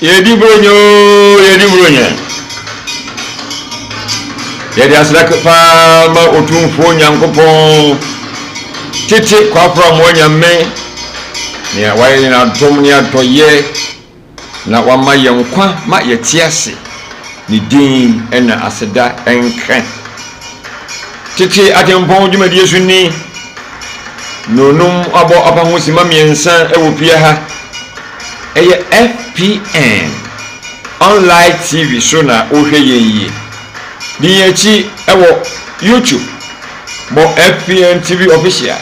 Yedi bronyo. Yedi asrak pa ma otumfo nyankopon. Titi kwa from wonyame. Ne waye na dom ne atoye. Na wama yenkwa ma yetiase. Ni din ena aseda enkran. Titi atempon dwumadi Yesu ni. Nonum abo apaho sima miensa ewopia ha. Eye FPN online TV so na ohwe yenyi. Di yachi ewo YouTube bo FPN TV official.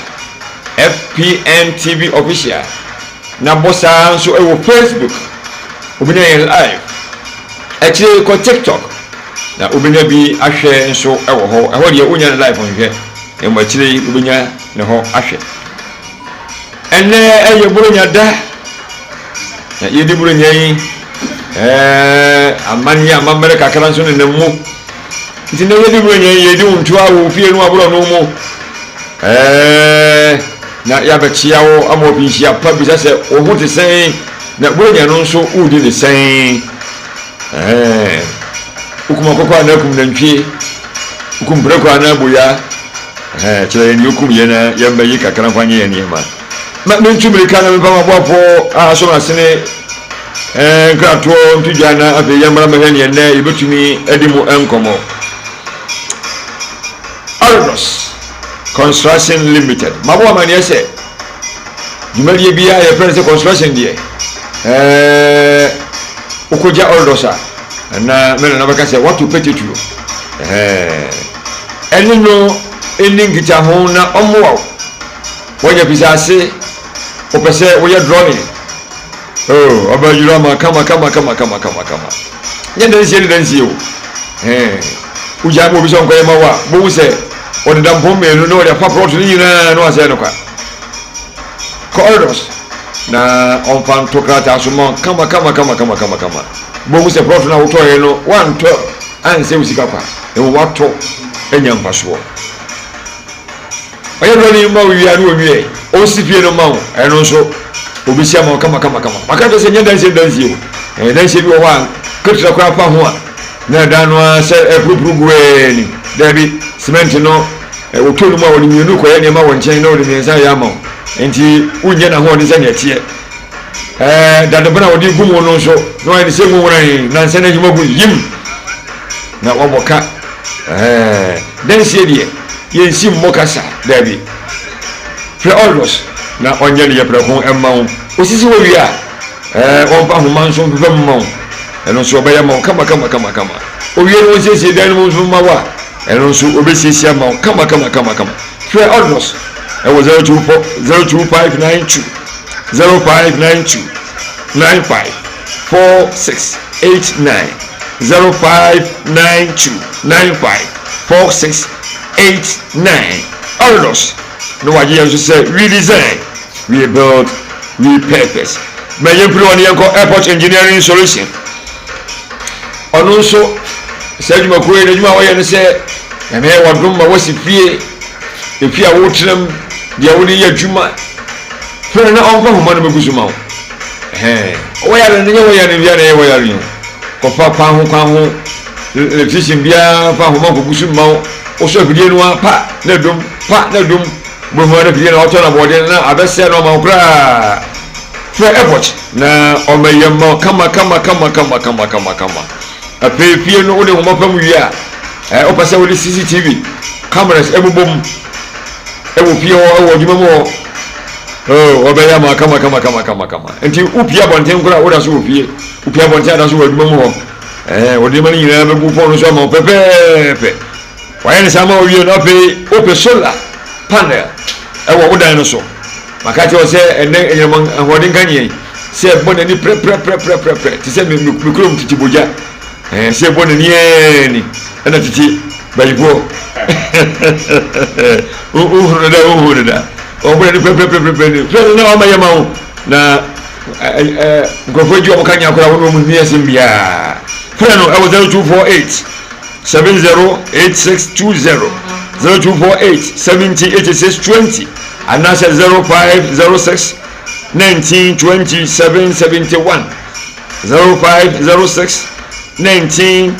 FPN TV official. Na bosa so ewo Facebook. Obina yen live. Actually ko TikTok. Na obina bi ahwe nso ewo ho. Eho de onya live onhwe. Emo actually obina ne ho ahwe. Ene eye burunya da. Na yedi burunya yi amani amamere kakra nso ne mu. Nti na yedi burunya yi yedi untu awo fie no aburo no mu. Na ya bechia wo amobi hia pa bi se ohu te sen na burunya no nso udi ne sen. Ukuma kokwa na kum na ntwie. Ukum breko ana boya. Kire ni ukum ye na yamba yi kakra kwanye ye ni ma. Ma mentumire kana me pama bofo so na sene krato ntujana abe yambara mahani ene ibetumi edimu enkomo. Argos Construction Limited mabo amani ese jumali bia ya present construction die ukoja ordosa na mena na baka se watu petetu enino endingita ho na omwo wonya bisase opese woya drawing abayirama kama nyanda nsi edansi o uja mo biso nko yema wa bo se on da mpome no no ya paprot ni na no ase no kwa corridors na on fan tokrata asuma kama bo se prot na uto ye no 112 anse usika kwa e wato enya mpaso oya rani ma wi anu owie o sifie no ma o eno so obisi ama kama maka se nyanda nsi dansi o dansi bi wo wa kutra kwa pa ho a na danwa se epruprugwe ni dabi cement no wotonu ma woni mienu ko ya ne ma wonchen na woni mensa ya ma enti unye na ho ni se ne tie dadabana wodi gumu no so no ai se mu wona na nse na jima gu yim na woboka dansi die yensi mmokasa dabi pre almost na onye ne yepre ho emma ho osisi wo wi a on pa ho manso fem mo eno so obeya mo kama owie no sisi dan mo so mawa eno so obesisi ama kama pre almost it was 02592 954689 0592954689 almost no idea to say redesign, rebuild, repurpose. May you put on the airport engineering solution. And also, said you McQueen, you might say, and here what room was if you are watching them, the only year Juma. For an uncle who money Guzuma. Where are the way and where are you? Kofa Pahu, electrician Bia, Pahu Guzuma, also Vidianwa, Pa, Nedum. Bo mo na pia na auto na body na abese no ma kra for airport na o mayemma kama ape pie no ode ho mapam wi a o pese wo CCTV cameras ebubom ewo pie o djuma mo o be ya ma kama enti upia bonten kra wo da so opie upia bonten da so wo djuma mo wo de mani nyina be bu phone so ma pepe wa ene sama o wi no pe o pe solar panel ewo wodan no so makati o se ene enyam hodin kanye se bona ni pre ti se mi krom titi boja se bona ni eni ena titi bayibo uhuru da o bona ni pre ni na o mayama o na gofoji o kanya akora wono mu ni asimbia pre no ewo 0248 708620 0248 70 86 20 and that's 0506 19 27 71 0506 19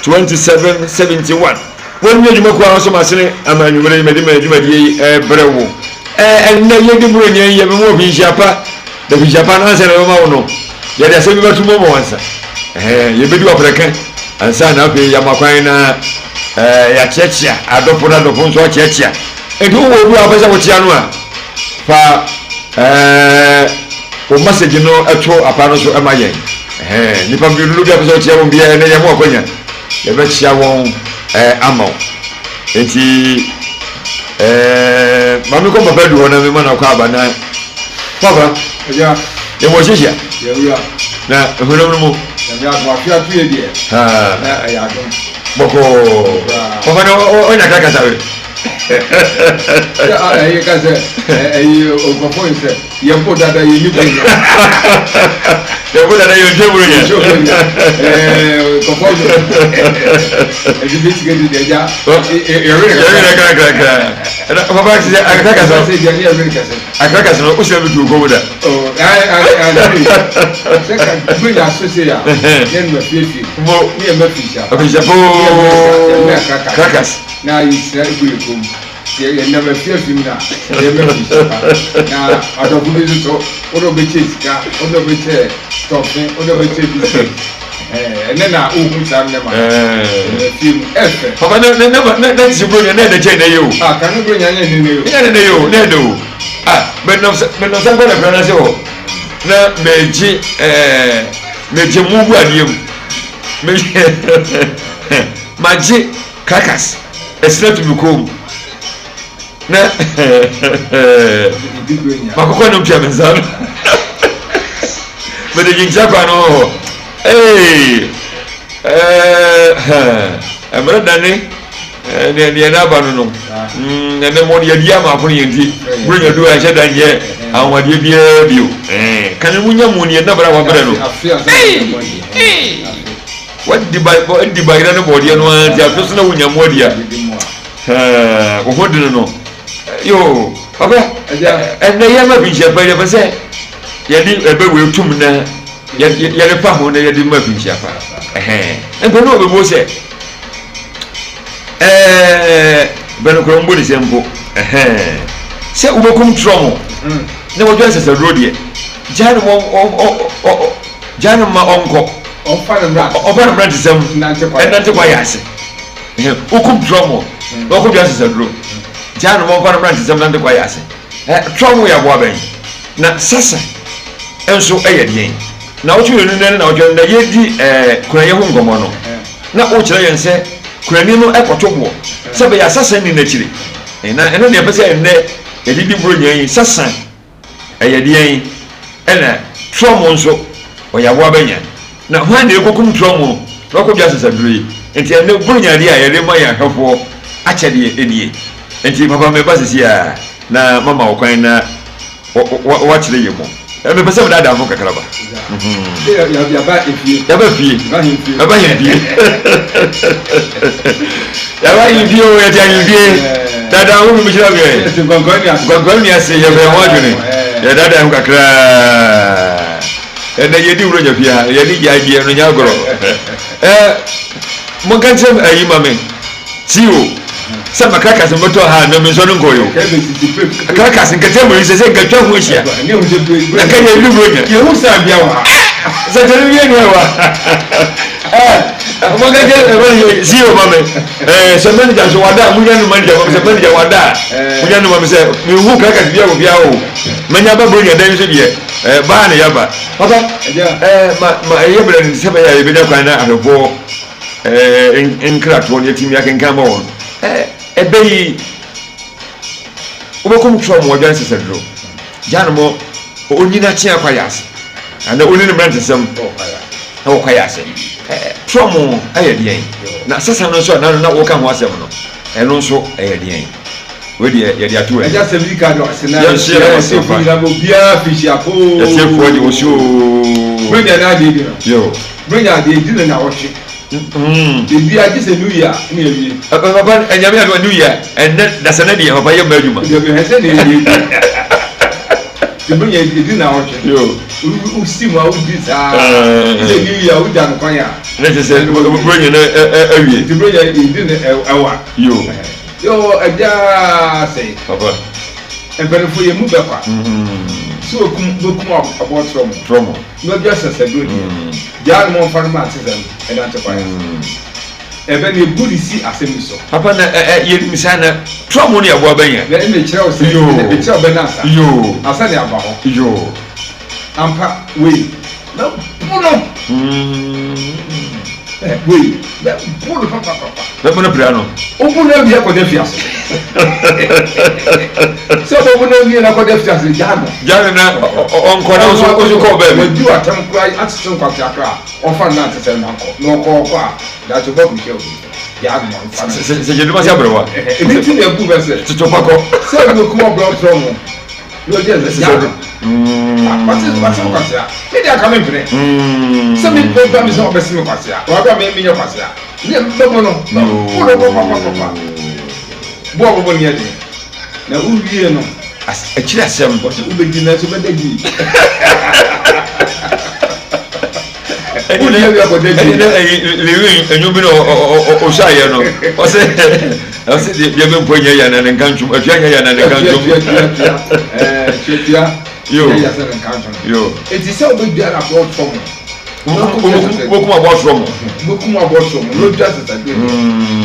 27 71 when you make one so much amani when medimedi brewo and you give me a more Japa the Japan answer no ya dey say me betu mo once you be do opreke and say na be ya makwan na ya chechia adofo na adofo so chechia edu wo du afesa wo chia no a fa o message no eto apano so emayen nipa bi lu bi afesa wo chia won bia na ya mo akonya ya be chia won amao enti mami ko papa du ho na me ma na kwa aba na papa ya ye mo chechia ya na ehunu mu ya wa fia tu e die na ya don boko papa no o na kaka sabe ya kaze o ko point se ye po dada ye ni ko ye po dada ye jeburu ye ko point e di bit ke di ja ye kaka papa se akaka so se dia ni America se akaka so o se bi tu ko muda oh se ka bu ya so se ya ye no fiefi mo ye ma fi sha o bi japo kakas na yi se ku ye ko ye never fear him na ye me na adobu ni so odo be chesika odo be che tofe odo be che biscuit na ohu sam ne ma film efe papa na zibro ne na che na yo kan no bro nya ne yo ne yo ne do but no san ko na plan se o na meji mu bu adiem maji kakas esletu bikom na makoko no pia menzano bede jinja kwa no brother ne ne na ba no ne mo ya dia ma fun yenti bro ya do a she danje awon de bia bio kan mu nya mu ne na bra wa bra no what the bible na body no anti afiso na wunya mo dia o hodino no yo papa and ya ma bi je ba ya pese ya di ebe we tum na ya le pa ho na ya di ma bi je pa en ko no be mo se beno ko mbo ni sempo se ubokum tromo na wo jwa se road ye janu ma onko ofana brand sem nante kwa yase ukum tromo ko jwa se road janu mo ofana brand sem nante kwa yase tromo ya bo aben na sasa enso eyedien na wo tunu ne na wo jwa na yedi kuna ye hu ngomo no na o kire yen se kurani no ekotobo se be ya sasa ni na kire na eno ne pese enne edidi bro nyan sasa eyedien ena tromo nso o ya bo abenya na hwan de ekokum tromo no ko bia sasa dure enti enne bro nyan dia ye de ma ya hwefo achede edie enti papa me ba sisi a na mama okwan na wa kire yemo me pese da da mo kakra ba ya ba efie ya ba fie ya ba fie ya ba fie o ya ja fie dada hu mi jira be gongoni ase ya be ho adwene ya dada hu kakra na ye di wuro nya fie ya di jaji no nya goro mo kan sem ayi mame tiwo sama kaka se moto ha no me so no koyo kaka se nkete mo se nkatwa ho hia na kan ye wuro nya ye hu sa bia wa sa tere ye no wa mo kan je tiwo mame se manager so wada mu nya no manager se manager wada mu nya no mame se me hu kaka bia wo bia wo manya ba bro nya dan so die ba na ya ba papa ma ye bra ni se ba ya be da kwan na ahebo in krato ne timi ya kan ma won ebeyi ubokum tro mo jan sesedro jan mo onyina chia kwa yase ana onini brand sem o kwa yase tro mo ayedien na sasa no so na wo kan ho asem no eno so ayedien we de ye de atu eja sebi ka do asena ya se fi na bo bia fishi apo ya se fo di o so brenya na de di no yo brenya de di na wo hwe ebi agye sɛ new year ne ewie papa enyame ado new year ɛnɛ dasana deɛ papa yɛ mmadwuma ebi hɛsɛ ne ewie tìmọ̀ yẹn ìdí náà ọ̀tún o sì mu a o di saa ṣe new year o jà nìkan yà ne ti sɛ buro yɛn awie tìmọ̀ yẹn ìdí ni ɛwà yóò ɛdá sɛ papa mpanyinfo yẹn mu bɛ kwa si okum abɔ trɔmɔ n'obi asɛsɛ do ni gyaa ni mo nfa ni mo ati sɛ ɛda nti kwa yɛ ɛbɛ ni ebu ni si asɛm ni so. papa na yɛ misa na trɔmɔ ni aboa bɛ yɛn. na ɛna ekyirɛ o sɛ ekyirɛ o bɛ na asa asa ni aba hɔ ampa wei na bono wei na bono papapapa. bɛ bono pira no. o bono ewie kɔdɛ fiase sɛ o bono ewie na kɔdɛ fiase gyaa no. gyaa na ɔnkɔ na ɔso kɔ bɛɛ bi. wadi wa tɛm kura atete nkwasi akora ɔfa nna atete na nkɔ na ɔkɔ a daakye bɔ kuhyɛ o gyaa no ɔnfa no. sɛ jɛnuma si abɛrɛwa. ebi ti na egu bɛ sɛ. tutu pakɔ. sɛ ebi okuma ɔbɛrɛ ɔtɔrɔ mu yóò jẹ ẹsẹ gyaa no. wàtí nkwasi a mi di aka mi mpene. sɛ mi bɛ mi sɛ ɔbɛ si mi kwasi a wàá bɛ mi nyɛ kwasi a ne bɛ bɔ no bɔlɔ bɔ papapapa bɔɔl bɔ ni yɛ de na uwie no. akyiri asɛm. wɔsi wubɛdi na ɛsɛ bɛda di. lewi enyo bi na ɔhyɛ ayɛ no ɔsɛ deɛ bɛ mpɔ nyɛ yɛ na ne nka ntwom afia nyɛ yɛ na ne nka ntwom. eti sɛ ɔbɛdua na abɔ fɔm. wokum abɔ soro mu. wokum abɔ soro mu n'odua sisa do yi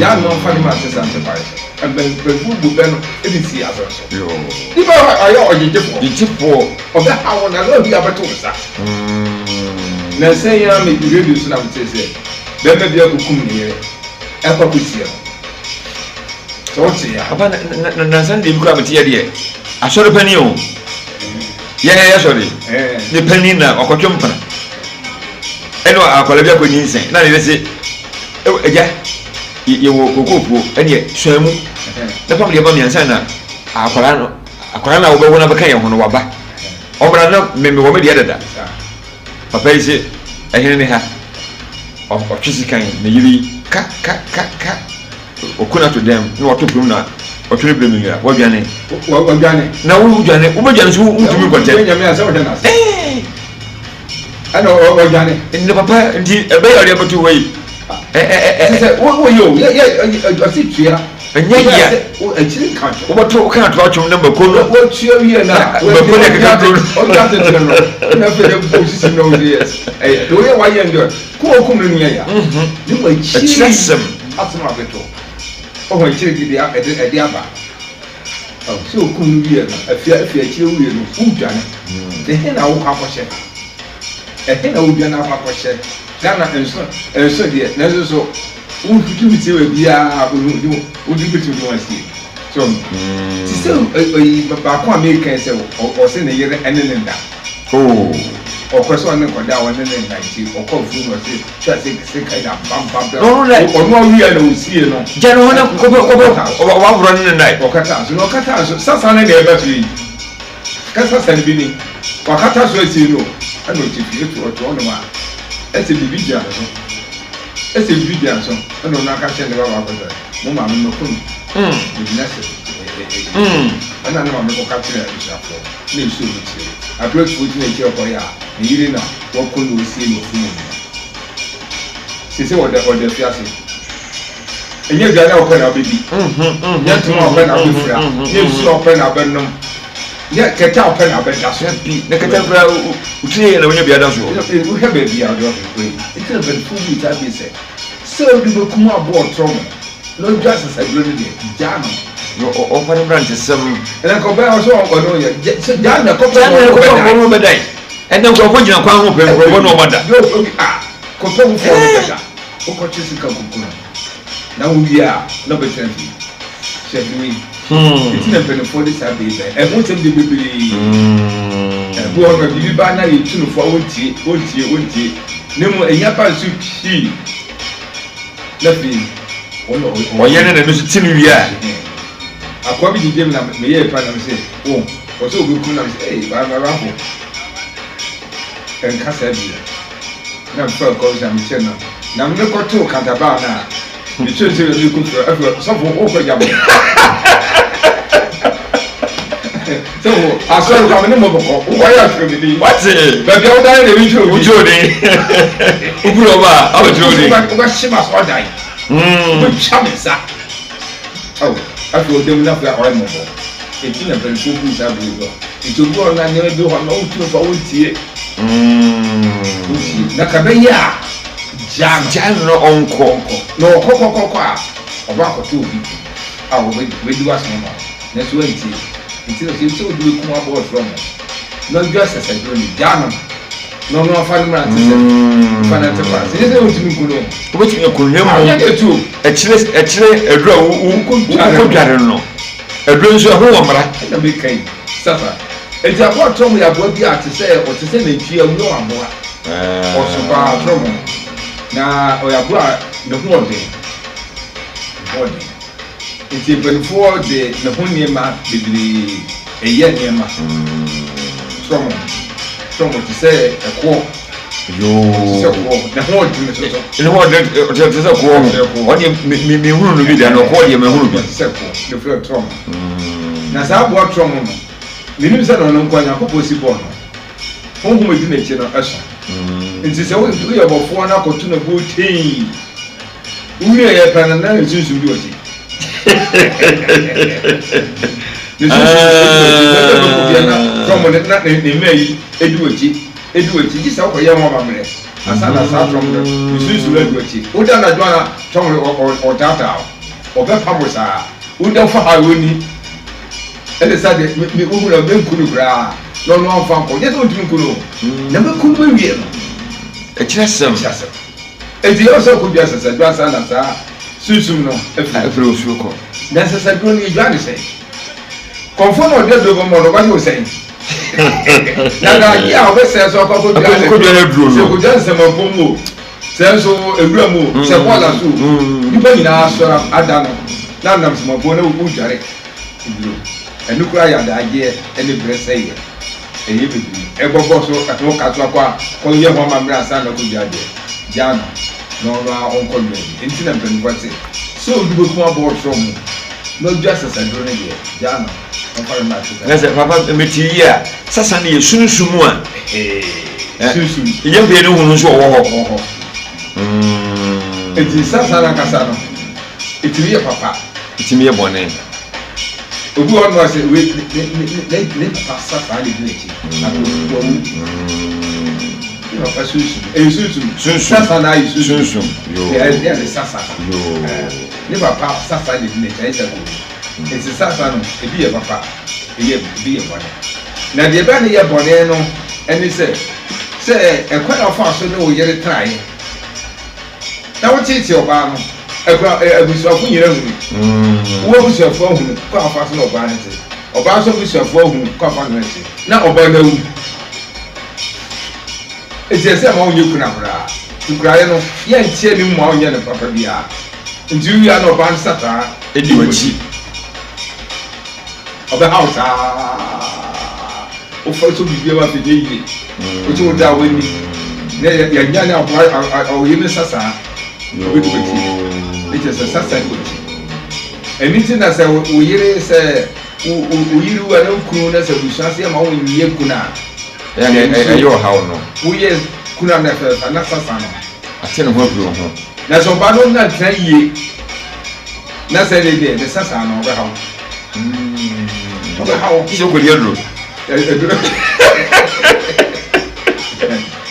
yaa nɔ nfa ne ma sisa nse pa yi mbɛnfu bu bɛ no ebi si asɔ so. nipa ayɛ ɔgyegyefoɔ. gyegyefoɔ. ɔbɛ ha wɔn na n'obi abɛto nsa. na nsɛn yi ama ebi radio so na mo te sɛ bɛrima bi akukum ne yere ɛkɔ ko sie no sɛ ɔte ya. papa na nsan de ebi kura abɛte yɛ deɛ asɔre panyin o yɛ sɔre ne panyin na ɔkɔtwe mpana ɛna akɔla bi akɔ nyinsɛn na ne bɛ se ɛgya yɛwɔ kokofuo ɛneɛ sɔn mu ne pam deɛ ba miɛnsa na akɔla na wɔbɛwɔ na bɛka yɛn ho no waba ɔbɛra na mmemme wɔ me deɛ dada. papa yi sɛ ɛhene ne ha ɔtwe sikan na yiri ka ɔkuna to dɛm na wɔto pom na ɔtwe ne bere mu yira wɔdwane na wodwane wobɛdwane so wotumi nkɔntɛ ɛna ɔdwane ne papa nti ɛbɛyɛ ɔdeɛ bɛto wɔ yi wɔyɛ o ɔsi tua ɛnyɛ yia akyiri nka to wobɛto woka to atwom na mbako no wɔtua wie na mbako ne keka to ɔdwa tete no na afei dɛ osisi na ɔdi yɛ ɛyɛ wɔyɛ wayɛ ndɛ ko okum ne nua ya ne mo akyiri asɛm asɛm abɛto ɔhɔ akyiri gidi ɛde aba sɛ okum no wie no afia akyiri wie no wodwane ɛhe na wokɔ akɔhyɛ ɛhe na wodwane akɔ akɔhyɛ Ghana nso deɛ nanso so wotumi tie wɔ biara wodi bitumi wɔn asie so ti sɛ baako a meka sɛ ɔsɛ ne yere ɛne ne nda ɔkɔ sɛ ɔne nkɔda a ɔne ne nda nti ɔkɔ funu na ɔsɛ twɛ sɛ kae na bambam ɔno awia na osie no gya no hɔ na waworɔ ne ne nda ɔkata so na ɔkata so sasa ne na ɛbɛ so yi kasa sane bi ni wakata so asie no ɛna ɔkye fie to ɔtɔ ɔnom a ɛsɛ bibi gyina so ɛsɛ bibi gyina so ɛna ɔno aka kyɛn ne baba akɔsɛ mo maame no kun bibi na sɛ ɛna ne maame kɔka kyerɛ abusuafoɔ na esu omi kyerɛ apilɔtufo gyina akyire ɔkɔyɛ a ne yiri na wɔkɔ na osie na ofu mu sese wɔda fi ase ɛnyɛ aduane a ɔpɛ na ɔbɛdi nyɛ ntoma a ɔpɛ na ɔbɛfira nyɛ nsuo a ɔpɛ na ɔbɛnom yɛ kɛtɛ a ɔpɛ na ɔbɛda so bi na kɛtɛ kura otiri yɛ na onye biada so wohwɛ baabi a ɔde ɔbɛkɔ yi ɛti na bɛnfo bi ta bi sɛ sɛ ɔde bɛkum aboɔ ɔtɔrɔ mu na ɔdwa asesaduro no deɛ gyaa no ɔfa ne mmerante sɛm ɛnna nkɔbɛn a ɔsɛ ɔno yɛ sɛ gyaa na kɔpɛ ɔno bɛdan ɛnna nkurɔfoɔ gyina kwan ho pɛ nkurɔfoɔ na ɔmada kɔpɛ wo fɔ ɔno bɛda wokɔkye sika kukuru na wowie a na ɔbɛtena fi hyɛ bi eti na mpanyinfoɔ de saa bee bɛn ɛho nsɛm de bebree ɛbu ɔno bibi ba na yɛ tu no fo a wɔntie ne mu ɛnyapa nso pii na fi ɔyɛ ne na no so ti no wie a akɔa bi gyegye mu na meyɛ pa nam sɛ ɔsɛ obi kum nam sɛ ɛyi baako ɛnka saa bi na mfa kɔ sɛ mekyɛ no na me ko to kadaba na me chese me ko so for ko jam so asọrọ kwa me mo boko wo ya tro me ni what ba bia o dai na bi tro ujo ni uburo ba awo tro ni o ba shima so dai o chamisa oh afi o dem na fa o mo bo eti na ben ko bu sa bu go eti obu na ne bi ho na o tu fa o tie na ka be ya jan no onko no kokokoko a oba ko to bi a o we di was no na so enti no se o du ku abo from no just as I do ni jana no fa ni mara tse fa na tse pa se o timi ku no o beti me ku nemu ya ke tu e chire edura u ko dware no edura nso ho wo mara na me kai safa enti abo tom ya bo bi a tse na twi awu no aboa o so ba from na o ya bo a ne ho ode enti benfo de ne ho niema bibiri eye niema from to say eko yo na ho ode me so ne ho ode tse ko o de me hunu no bi da no ko de me hunu bi se ko de flo trom na sa bo trom no minim se no nkwanya ko posi bo no ho hu me di na chi no eso enti se wo du ye bo fo na ko tu na bo tin uri ye pa na nsusu bi o ti from na mai eduochi ji sa ko ye mo mamre asana sa from the susu eduochi uda na dwana tom o tata o be pamosa uda fa ha woni ele sa de mi uhu na ben kunu gra no fa ko je to tun kunu na be kunu wie no e chesem e di o so ko bia sa dwa sa na sa susu no efre osu ko na sa dwa ni dwa say confirm o de do mo no ba no say na ya o be say so ko dwa se ko dwa se mo pomo se so ewura mu se ko la so ni ba nyina so ada no na nam se mo po na u jare enu kura ya da je ene bre say e ye be e bobo so ka to akwa ko ye ho ma mra sa na ko dwa je jana no ra on ko me intina pen kwate so du ko abo from no just as I do ne jana on fara ma tuka na se papa meti ya sasa ne sunsumu a sunsun ye be ne hunu so wo ho eti sasa na kasa no eti ye papa eti me bone obu on was we ne papa sasa le ni chi na ko no pa sunsun sasa na yi sunsun yo ya le sasa yo ne papa sasa le ni chi ai ko eti sasa no ebi ye papa ebi ye bone na de ba ne ye bone no eni se ekwa na fa so ne wo yere trai na wo chi oba no ekwa abusuafo nyira hu wo abusuafo hu ko afa so na oba ne te oba so abusuafo hu ko afa ne te na oba na hu eti se ma onye kuna bra tukura ye no ye ntie ni mu onye ne papa bia nti wi ya na oba nsata edi wachi oba house o fa so bibia wa fe yi o ti o da we ni ne ya nya na o yi ne sasa o bi ti eti se sasa ko ti eni na se o yire se o yiri wa na kunu na se bu sase ma o yi kuna ya yo how no o ye kuna na fe na sasa no ate ne ho bro ho na so ba no na tran yi na se de sasa no be hawo be hawo so ko diadro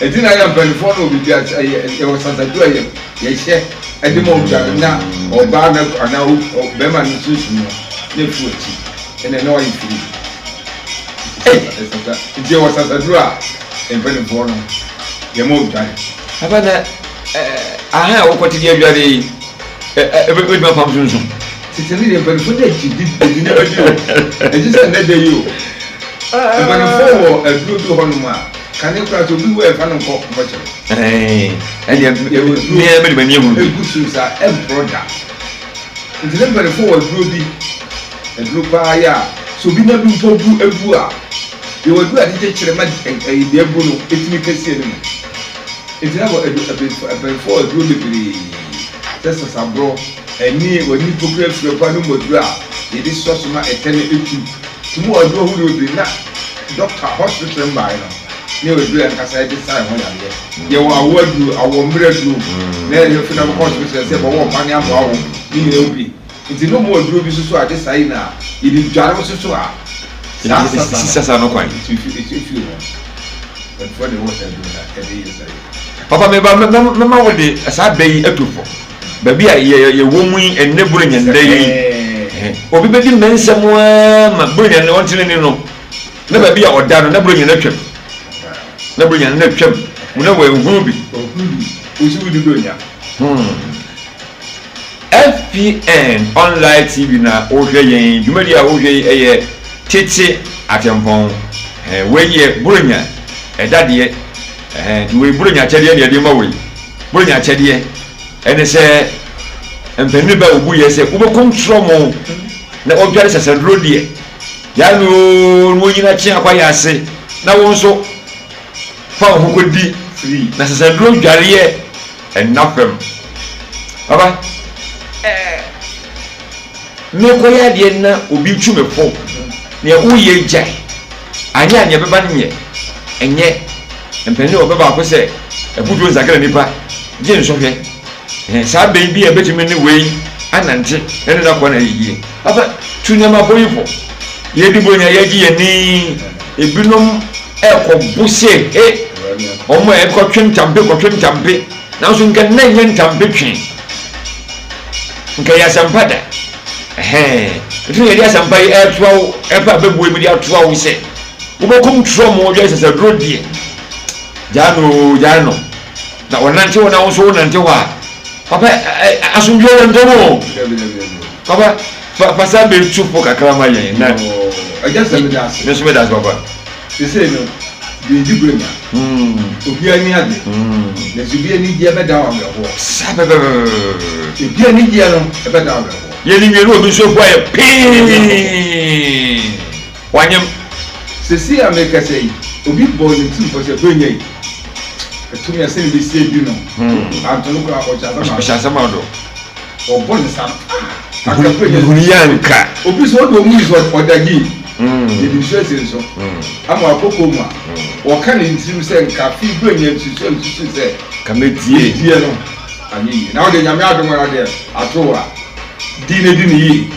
edi na ya benfo no bi bia e wo sasa do ye hye edi mo bia na oba na ana o be ma ni susu no ne fu ati ene no yi firi sasa edi wo sasa do a e benfo no ye mo bia abana aha o ko ti dia biare e be ma pam sunsun titiri de benfo de di na adi o edi se na de yo e benfo wo aduro do ho no ma kane kura so bi wo e fa no ko moche ele me e be mani ehunu e gusu sa e broda ntile benfo wo aduro bi aduro pa ya so bi na bi mpo bu ebu a ye wo aduro ade kire ma e de ebu no etimi kese ni It's never before a group of that's a sabro and near when you took your panumodra, it is so much a tenant to more who will be not doctor hospital by now. Never do as I decide when I'm here. You are what you are one bread room. Then you feel hospital and say, but what money I'm out, you will be. It's no more group is so I decide now. It is Jarvis so are. That's no quite. If you want. But for the water, every year. Papa, remember what the Saturday at 2 Baby, a woman and neighboring and day. Or be making men somewhere, my brilliant, want to know. Never be out down, never bring an action. Never bring an action. We know where we will be. Who's with the Brunia? FPN online TV na OJ, you may have OJ a titty at your phone. Where ye Brunia, a daddy. And we bring a cherry and Maui. Bring a cherry and they say, and Peniba Ubuya said, Ubo come from the old place as a road dear. Yanu, when you are quite say, now also found who could be free. That's a road garrier and nothing. Papa, no quaya diana ubi chume folk near Uye Jay. I never ban yet, and yet. And Penny or Baba could say, a good one's a grandpa, James of it. And some baby a better many way, and until ended up 1 year. But to never boy for Yedi Bonia Yagi and me, a binum elko bussy, eh? Or my cotton tampe or trim tampe. Now soon can name tampe chain. Okay, as I'm better. Eh, if you are some by air 12, ever with the 12, we say. We will come from more just as a road dear. Jano, na wananchi wanaoso nantewa. Papa asumjua ndomo. Papa fasabe chupo kakrama yen na. Just let me dance. Yes, me dance papa. You say no. Be jibrema. Obi ani ade. Na subi ani dia be da wa ho. Sabe be. Obi ani dia no e be da wa ho. Ye ni nweru obi so kwa ye pin. Wanyem. Sisi America say obi born in two for say benye. To me, I say this say you know. I'm to look at what Samado. Or born some. Yanka. Obis what will use what Dagi. The insurance so. I'm a Pokoma. Or can it seem say Cafe bring you to say, Committee, dear no. I mean, now the Yamado were there. I told her. Didn't ye?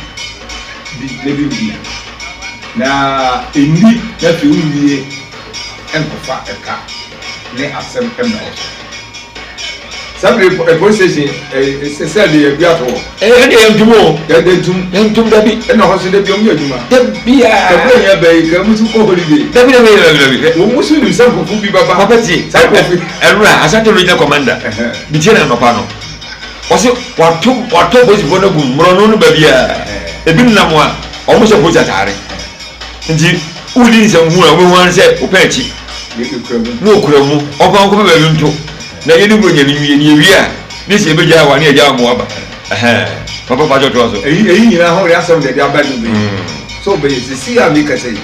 Now, in me, that you will and for a car. Ne asem emna o sabre a police station say dey bi ato dey ntumo dey ntum da bi na ho se dey bi omu aduma da bia ka bro nya bai ka musu ko holiday da bi wo musu ni sam ko bi baba papa ti erura asante regional commander bi tie na no pa no o se wato boys bo na gum mro no ba bia e bi na mo a o mo se boys atare nji udi se hu a wo wan se o pa chi no kuramu oba ko be lunto na yedi bro nya ni wi a ni se be ja wa ni e ja mo aba papa ba jo to so eyi nyina ho ya sam de dia ba do be so be si a mi ka say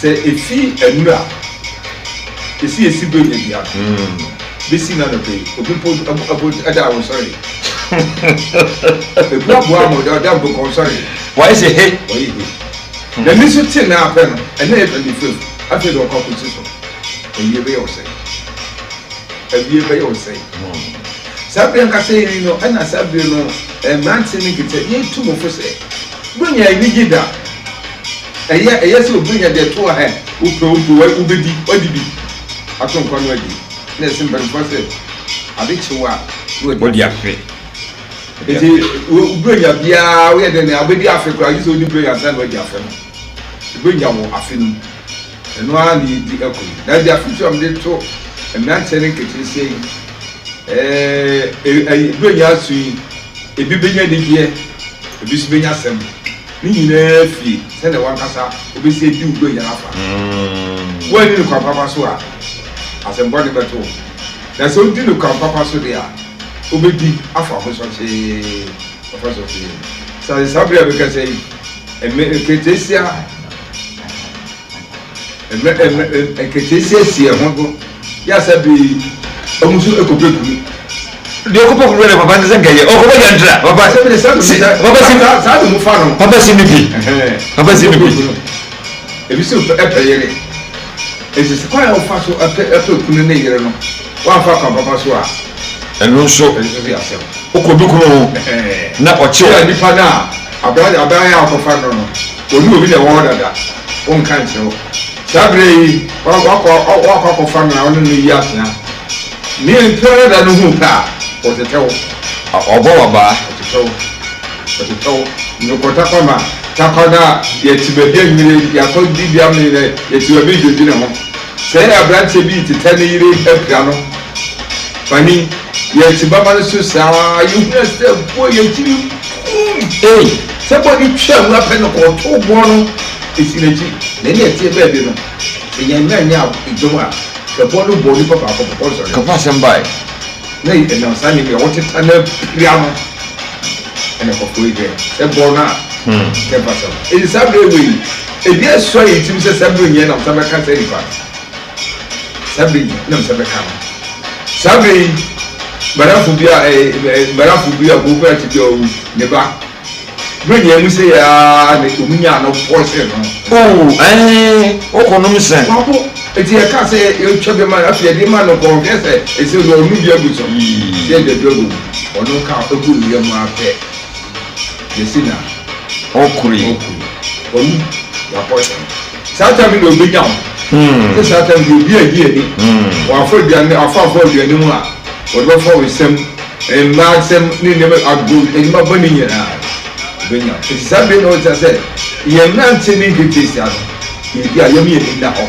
efi enura esi be nya dia be si na no be obi po abo ada I sorry e bro bo amo da bo ko sorry why say hey na ni so tin na apen and na e be the after the competition and you be say sabe nka say no ana sabe no mantin ni kete ye tumo fo say bunya ni gida eye se bunya de to ha u bedi odibi aton kwano adi na simba fo say ade chiwa odi afi eti bunya bia we de na abedi afi kwa yi so odi bunya san odi afi no bunya wo afi no eno ani di ekoi na dia future am de to emanche ne kete sei bunya sui ebi benya de die ebi su benya sem ni nyina fi se na wankasa obi se di bunya afa wani ni kwa papa so a asem body beto na so di ni kwa papa so dia obedi afa ho so che afa so che sa sabria be ka sei kete sia ketesi esi ho go ya sabi omusu ekopeku de ko pokuru le papa ne senga ye o ko ya ndra papa sabi sa sa mu fa no papa sinipi papa sinipi ebi so epeyere esi kwa ya fa so epeku ne yere no wa fa ka papa so a eno so ya se o ko bi ko na o che ya nipa na abaya ya ko fa no no oni obi na wo dada on kan che o sabre wa fa na onu ni ya tia ni mpere da no hu ka o te tewo obo waba o no ko ta kama takona ye tibebe nyire ya ko bibia mire ye tibebe joji na ho sai abranche bi titane yire afia no fani ye tibaba no so saa you say boy ye tiri se bo ni twa mu ape no ko to bo no esineji na ni etie bebe no ye nya idoma ke bo no bo ni papa ko so ka pa sembai na na sani me wote tana piano ene ko fuige e bo na ke pasa e sabre we e dia so e tim se sabre nye na sabe ka se rifa sabre na sabe ka sabre barafu bia ko ko ati do ne ba bro nye mu se ya ne umunya no force no o ko no mse wako eti e ka se e twa be ma afia de ma no ko kese e se do nu bia gu so se de dogo ono ka ogu ye mu ape yesina okuri onu ya poison sata mi do be down se sata mi do bia die ni wa fo bia ni afa bia ni mu a o do fo we sem e ma sem ni ne ma agbo e ma bani nyina benya eti sabe no ta se ye nante ni gete sia no ye bia ye mi ni da ho